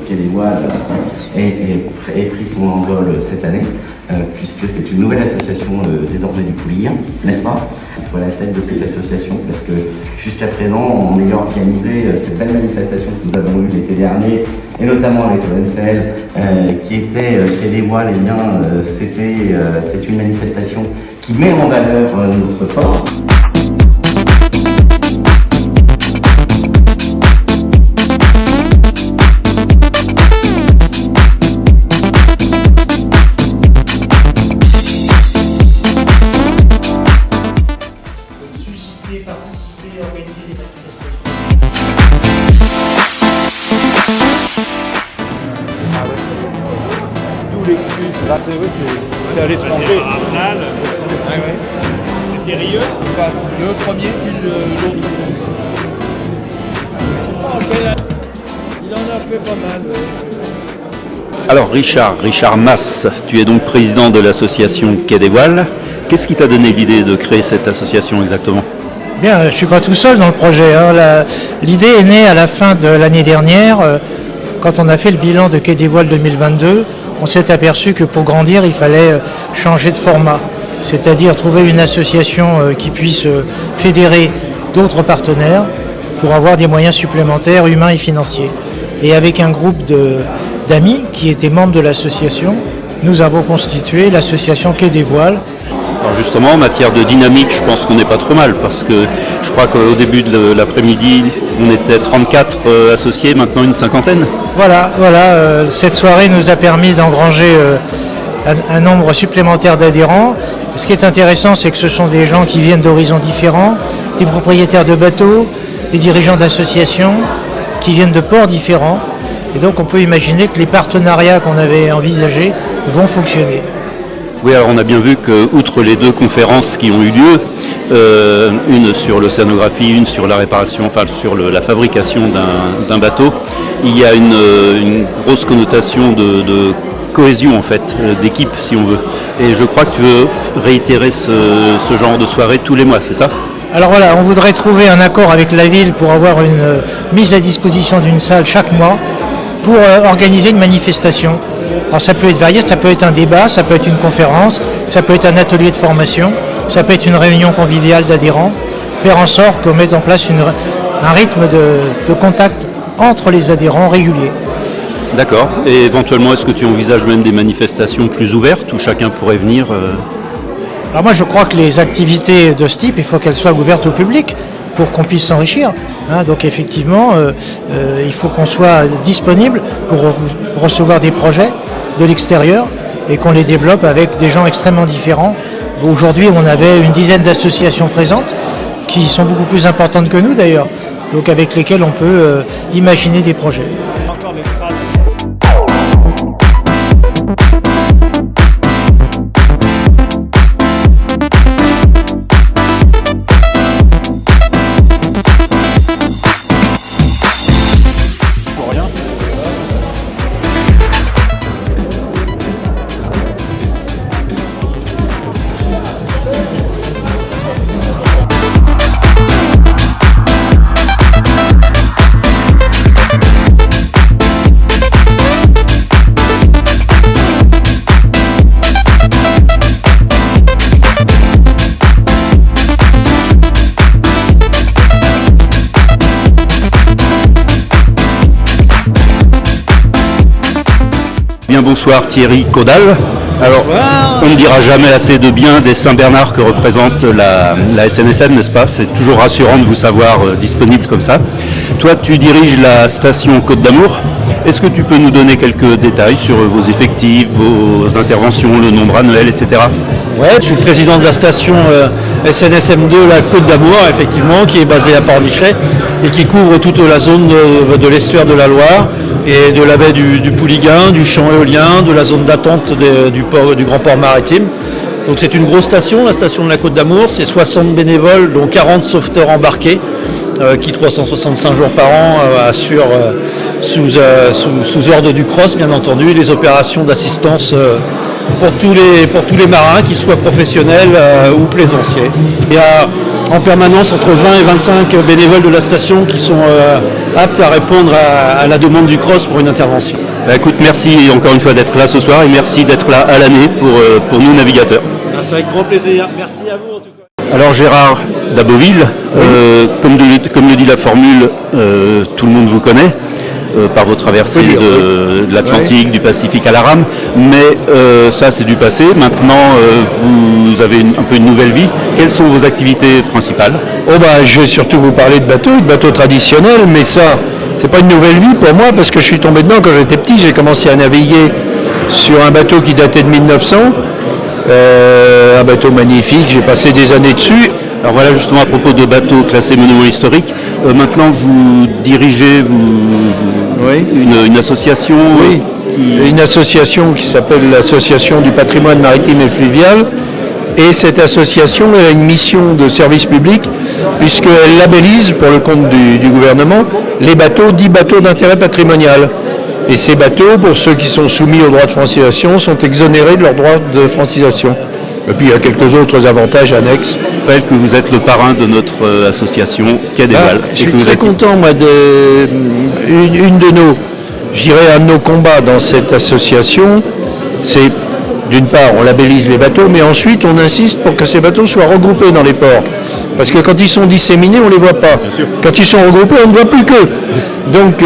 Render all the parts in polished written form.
Quai des Voiles ait pris son envol cette année, puisque c'est une nouvelle association désormais du Pouliguen, n'est-ce pas? Qui soit la tête de cette association, parce que jusqu'à présent, en ayant organisé cette belle manifestation que nous avons eue l'été dernier, et notamment avec l'ONCL, qui était Quai des Voiles, eh bien, c'est une manifestation qui met en valeur notre port. Participer, organiser des manifestations. D'où l'excuse, là c'est à l'étranger. C'était Rieux. Le premier, puis l'autre. Il en a fait pas mal. Alors Richard Masse, tu es donc président de l'association Quai des Voiles. Qu'est-ce qui t'a donné l'idée de créer cette association exactement? Bien, je ne suis pas tout seul dans le projet. L'idée est née à la fin de l'année dernière. Quand on a fait le bilan de Quai des Voiles 2022, on s'est aperçu que pour grandir, il fallait changer de format. C'est-à-dire trouver une association qui puisse fédérer d'autres partenaires pour avoir des moyens supplémentaires humains et financiers. Et avec un groupe d'amis qui étaient membres de l'association, nous avons constitué l'association Quai des Voiles. Alors justement, en matière de dynamique, je pense qu'on n'est pas trop mal, parce que je crois qu'au début de l'après-midi, on était 34 associés, maintenant une cinquantaine. Voilà, cette soirée nous a permis d'engranger un nombre supplémentaire d'adhérents. Ce qui est intéressant, c'est que ce sont des gens qui viennent d'horizons différents, des propriétaires de bateaux, des dirigeants d'associations, qui viennent de ports différents. Et donc on peut imaginer que les partenariats qu'on avait envisagés vont fonctionner. Oui, alors on a bien vu que, outre les deux conférences qui ont eu lieu, une sur l'océanographie, une sur la réparation, enfin sur la fabrication d'un bateau, il y a une grosse connotation de cohésion en fait, d'équipe si on veut. Et je crois que tu veux réitérer ce genre de soirée tous les mois, c'est ça? Alors voilà, on voudrait trouver un accord avec la ville pour avoir une mise à disposition d'une salle chaque mois pour organiser une manifestation. Alors ça peut être varié, ça peut être un débat, ça peut être une conférence, ça peut être un atelier de formation, ça peut être une réunion conviviale d'adhérents, faire en sorte qu'on mette en place un rythme de contact entre les adhérents réguliers. D'accord. Et éventuellement, est-ce que tu envisages même des manifestations plus ouvertes où chacun pourrait venir Alors moi je crois que les activités de ce type, il faut qu'elles soient ouvertes au public pour qu'on puisse s'enrichir. Donc effectivement, il faut qu'on soit disponible pour recevoir des projets de l'extérieur et qu'on les développe avec des gens extrêmement différents. Aujourd'hui, on avait une dizaine d'associations présentes qui sont beaucoup plus importantes que nous d'ailleurs, donc avec lesquelles on peut imaginer des projets. Encore les strates. Bien, bonsoir Thierry Caudal. Alors, on ne dira jamais assez de bien des Saint-Bernard que représente la SNSM, n'est-ce pas? C'est toujours rassurant de vous savoir disponible comme ça. Toi, tu diriges la station Côte d'Amour. Est-ce que tu peux nous donner quelques détails sur vos effectifs, vos interventions, le nombre annuel, etc.? Ouais, je suis le président de la station SNSM2, la Côte d'Amour, effectivement, qui est basée à Pornichet et qui couvre toute la zone de l'estuaire de la Loire et de la baie du Pouliguen, du champ éolien, de la zone d'attente du grand port maritime. Donc c'est une grosse station, la station de la Côte d'Amour, c'est 60 bénévoles, dont 40 sauveteurs embarqués, qui 365 jours par an assurent sous ordre du CROSS, bien entendu, les opérations d'assistance pour tous les marins, qu'ils soient professionnels ou plaisanciers. Il y a en permanence entre 20 et 25 bénévoles de la station qui sont aptes à répondre à la demande du CROSS pour une intervention. Bah, écoute, merci encore une fois d'être là ce soir et merci d'être là à l'année pour nous navigateurs. C'est avec grand plaisir. Merci à vous en tout cas. Alors Gérard d'Aboville, comme le dit la formule, tout le monde vous connaît. Par vos traversées de l'Atlantique, du Pacifique à la rame, mais ça c'est du passé. Maintenant, vous avez un peu une nouvelle vie. Quelles sont vos activités principales? Je vais surtout vous parler de bateaux traditionnels, mais ça, c'est pas une nouvelle vie pour moi parce que je suis tombé dedans quand j'étais petit. J'ai commencé à naviguer sur un bateau qui datait de 1900, un bateau magnifique. J'ai passé des années dessus. Alors voilà, justement à propos de bateaux classés monuments historiques, maintenant vous dirigez une association Une association qui s'appelle l'Association du patrimoine maritime et fluvial. Et cette association elle a une mission de service public puisqu'elle labellise pour le compte du gouvernement les bateaux, 10 bateaux d'intérêt patrimonial. Et ces bateaux, pour ceux qui sont soumis au droit de francisation, sont exonérés de leur droit de francisation. Et puis il y a quelques autres avantages annexes. Je rappelle que vous êtes le parrain de notre association Quai des Voiles. Je suis très content, moi, un de nos combats dans cette association, c'est d'une part, on labellise les bateaux, mais ensuite, on insiste pour que ces bateaux soient regroupés dans les ports. Parce que quand ils sont disséminés, on ne les voit pas. Quand ils sont regroupés, on ne voit plus qu'eux. Donc,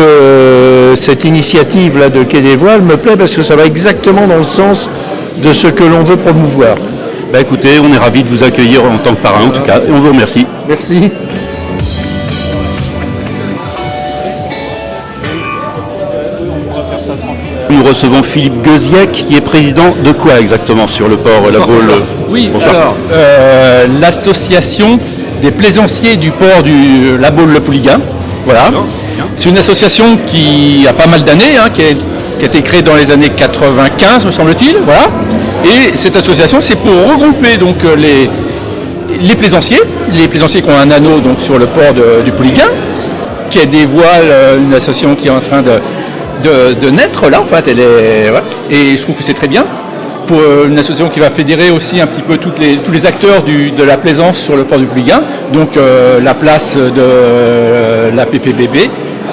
cette initiative-là de Quai des Voiles me plaît parce que ça va exactement dans le sens de ce que l'on veut promouvoir. Bah écoutez, on est ravis de vous accueillir en tant que parrain en tout cas, et on vous remercie. Merci. Nous recevons Philippe Gueuziec, qui est président de quoi exactement sur le port La Baule? Oui, bonsoir. alors, l'association des plaisanciers du port du La Baule Le Pouliguen. Voilà. C'est une association qui a pas mal d'années, qui a été créée dans les années 95, me semble-t-il. Voilà. Et cette association, c'est pour regrouper donc les plaisanciers qui ont un anneau donc sur le port du Pouliguen, Quai des Voiles, une association qui est en train de naître là, en fait, et je trouve que c'est très bien pour une association qui va fédérer aussi un petit peu tous les acteurs de la plaisance sur le port du Pouliguen. Donc la place de la PPBB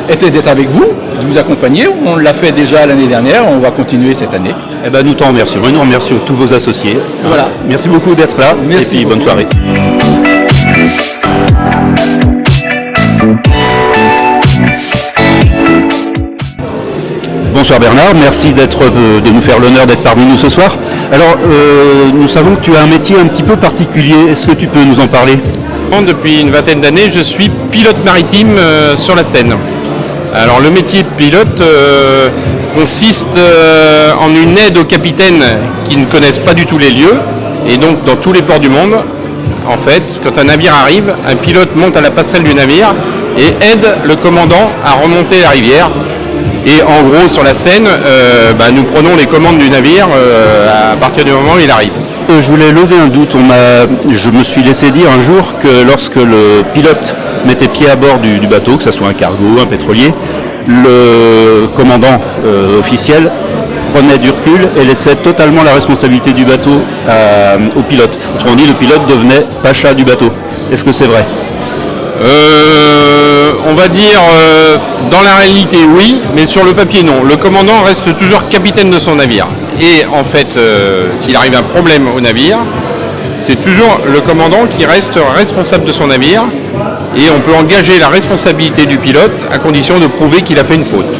était d'être avec vous, de vous accompagner. On l'a fait déjà l'année dernière, on va continuer cette année. Eh ben, nous t'en remercions et nous remercions tous vos associés. Voilà. Merci beaucoup d'être là. Merci et puis beaucoup. Bonne soirée. Bonsoir Bernard, merci de nous faire l'honneur d'être parmi nous ce soir. Alors, nous savons que tu as un métier un petit peu particulier. Est-ce que tu peux nous en parler? Depuis une vingtaine d'années, je suis pilote maritime sur la Seine. Alors, le métier de pilote consiste en une aide aux capitaines qui ne connaissent pas du tout les lieux, et donc dans tous les ports du monde. En fait, quand un navire arrive, un pilote monte à la passerelle du navire et aide le commandant à remonter la rivière. Et en gros, sur la Seine, nous prenons les commandes du navire à partir du moment où il arrive. Je voulais lever un doute. Je me suis laissé dire un jour que lorsque le pilote mettait pied à bord du bateau, que ce soit un cargo, un pétrolier, le commandant officiel prenait du recul et laissait totalement la responsabilité du bateau au pilote. Autrement dit, le pilote devenait pacha du bateau. Est-ce que c'est vrai? On va dire, dans la réalité, oui, mais sur le papier, non. Le commandant reste toujours capitaine de son navire. Et en fait, s'il arrive un problème au navire, c'est toujours le commandant qui reste responsable de son navire. Et on peut engager la responsabilité du pilote à condition de prouver qu'il a fait une faute.